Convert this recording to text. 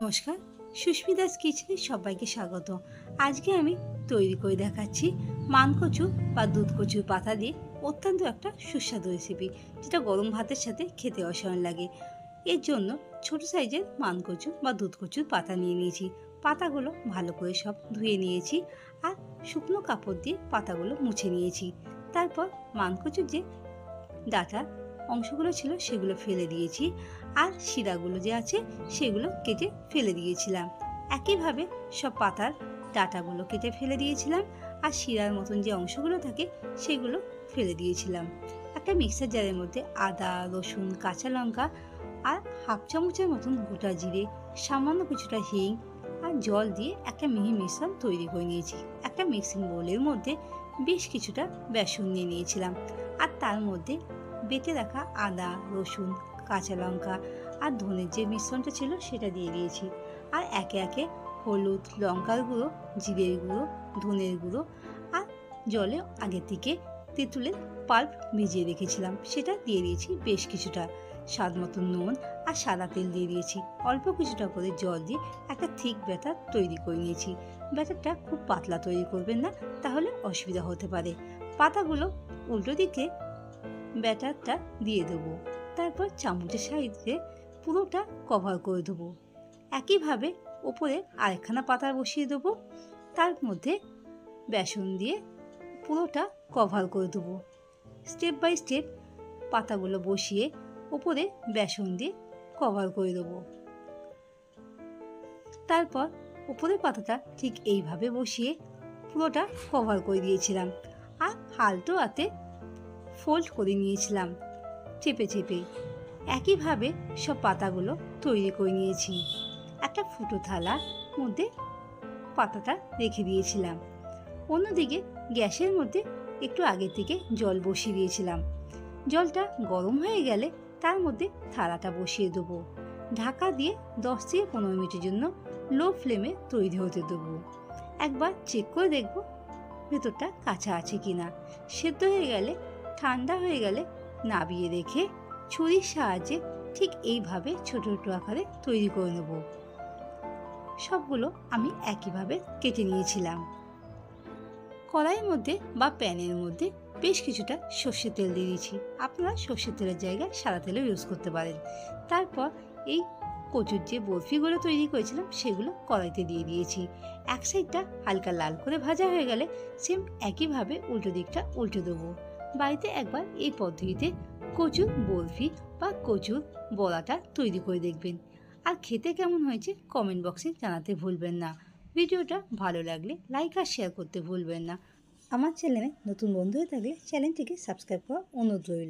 নমস্কার, সুস্মিতাস কিচেনে সবাইকে স্বাগত। আজকে আমি তৈরি করে দেখাচ্ছি মানকচু বা দুধ কচুর পাতা দিয়ে অত্যন্ত একটা সুস্বাদু রেসিপি, যেটা গরম ভাতের সাথে খেতে অসাধারণ লাগে। এর জন্য ছোট সাইজের মানকচু বা দুধ কচুর পাতা নিয়ে নিয়েছি। পাতাগুলো ভালো করে সব ধুয়ে নিয়েছি আর শুকনো কাপড় দিয়ে পাতাগুলো মুছে নিয়েছি। তারপর মানকচুর যে ডাঁটার অংশগুলো ছিল সেগুলো ফেলে দিয়েছি আর শিরাগুলো যে আছে সেগুলো কেটে ফেলে দিয়েছিলাম। একইভাবে সব পাতার ডাঁটাগুলো কেটে ফেলে দিয়েছিলাম আর শিরার মতন যে অংশগুলো থাকে সেগুলো ফেলে দিয়েছিলাম। একটা মিক্সার জারের মধ্যে আদা, রসুন, কাঁচা লঙ্কা আর হাফ চামচের মতন গোটা জিরে, সামান্য কিছুটা হিং আর জল দিয়ে একটা মিহি মিশ্রণ তৈরি করে নিয়েছি। একটা মিক্সিং বোলের মধ্যে বেশ কিছুটা বেসন নিয়ে নিয়েছিলাম আর তার মধ্যে বেটে রাখা আদা, রসুন, কাঁচা লঙ্কা আর ধনের যে মিশ্রণটা ছিল সেটা দিয়ে দিয়েছি। আর একে একে হলুদ, লঙ্কার গুঁড়ো, জিরের গুঁড়ো, ধনের গুঁড়ো আর জলে আগে থেকে তেঁতুলের পাল্প ভিজিয়ে রেখেছিলাম সেটা দিয়ে দিয়েছি। বেশ কিছুটা স্বাদ মতো নুন আর সাদা তেল দিয়ে দিয়েছি। অল্প কিছুটা করে জল দিয়ে একটা থিক ব্যাটার তৈরি করে নিয়েছি। ব্যাটারটা খুব পাতলা তৈরি করবেন না, তাহলে অসুবিধা হতে পারে। পাতাগুলো উল্টো দিকে ব্যাটারটা দিয়ে দেবো, তারপর চামচের সাহায্যে পুরোটা কভার করে দেবো। একইভাবে ওপরে আরেকখানা পাতা বসিয়ে দেবো, তার মধ্যে বেসন দিয়ে পুরোটা কভার করে দেবো। স্টেপ বাই স্টেপ পাতাগুলো বসিয়ে ওপরে বেসন দিয়ে কভার করে দেবো। তারপর উপরের পাতাটা ঠিক এইভাবে বসিয়ে পুরোটা কভার করে দিয়েছিলাম আর হালটো হাতে ফোল্ড করে নিয়েছিলাম চেপে চেপে। একইভাবে সব পাতাগুলো তৈরি করে নিয়েছি। একটা ফুটো থালার মধ্যে পাতাটা রেখে দিয়েছিলাম। অন্যদিকে গ্যাসের মধ্যে একটু আগে থেকে জল বসিয়ে দিয়েছিলাম। জলটা গরম হয়ে গেলে তার মধ্যে থালাটা বসিয়ে দেবো। ঢাকা দিয়ে 10 থেকে 15 মিনিটের জন্য লো ফ্লেমে তৈরি হতে দেবো। একবার চেক করে দেখবো ভেতরটা কাঁচা আছে কিনা। সেদ্ধ হয়ে গেলে, ঠান্ডা হয়ে গেলে নাবিয়ে রেখে ছুরির সাহায্যে ঠিক এইভাবে ছোট ছোট আকারে তৈরি করে নেব। সবগুলো আমি একইভাবে কেটে নিয়েছিলাম। কড়াইয়ের মধ্যে বা প্যানের মধ্যে বেশ কিছুটা সর্ষের তেল দিয়ে দিয়েছি। আপনারা সর্ষের তেলের জায়গায় সাদা তেলও ইউজ করতে পারেন। তারপর এই কচুর যে বরফিগুলো তৈরি করেছিলাম সেগুলো কড়াইতে দিয়ে দিয়েছি। এক সাইডটা হালকা লাল করে ভাজা হয়ে গেলে সেম একইভাবে উল্টো দিকটা উল্টে দেবো। বাড়িতে একবার এই পদ্ধতিতে কচুর বরফি বা কচুর বড়াটা তৈরি করে দেখবেন, আর খেতে কেমন হয়েছে কমেন্ট বক্সে জানাতে ভুলবেন না। ভিডিওটা ভালো লাগলে লাইক আর শেয়ার করতে ভুলবেন না। আমার চ্যানেলে নতুন বন্ধু হয়ে থাকলে চ্যানেলটিকে সাবস্ক্রাইব করার অনুরোধ রইল।